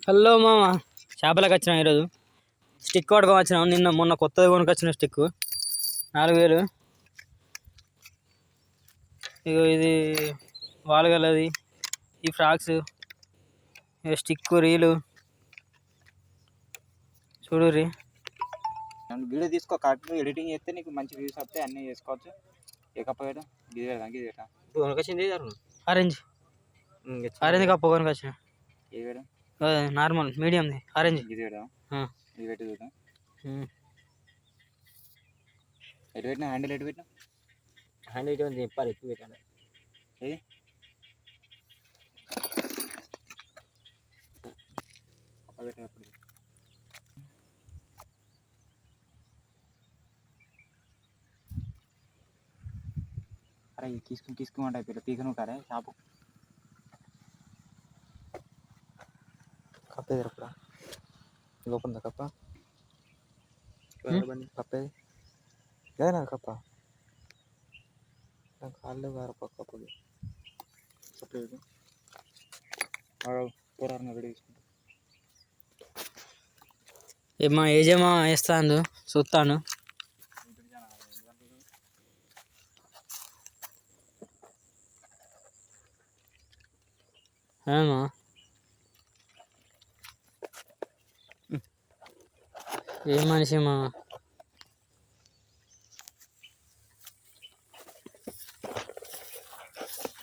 Hello మామ, చేపలకు వచ్చిన ఈరోజు స్టిక్ పట్టుకొని వచ్చినాం. మొన్న కొత్తది కొనుకొచ్చిన స్టిక్ 4000. ఇగో ఇది వాలుగలది, ఈ ఫ్రాక్స్, స్టిక్, రీలు చూడుర్రి. వీడియో తీసుకో, కరెక్ట్ ఎడిటింగ్ చేస్తే నీకు మంచి వ్యూస్ వస్తాయి, అన్నీ చేసుకోవచ్చు. ఏకపోయాడు గిది కొనుకొచ్చింది ఆరెంజ్ కప్పు కొనుకొచ్చిన. ఏడు నార్మల్ మీడియంది ఆరెంజ్. ఇది పెట్టి చూద్దాం. ఎటు పెట్టినా హ్యాండిల్ ఎటు పెట్టినా హ్యాండిల్ ఎటు చెప్పాలి, ఎక్కువ పెట్టాలి. ఏది అరే తీసుకుమంటే అయిపోయి పీకను కారే షాపు కప్పేది అప్పుడా లోపల కప్ప కప్పేది లేదా కప్ప కాళ్ళు గారప్ప కప్పది కప్పేది పోరాడిన వీడియో తీసుకుంటా. ఏమా ఏజేమా వేస్తాను చూస్తాను. ఏమా ఏం మనిషి మా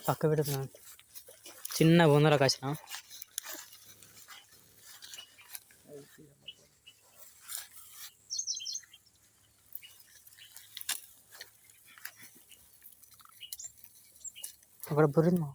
పక్క పెడుతున్నాను. చిన్న బొందలకు వచ్చిన అక్కడ బుర్రింది.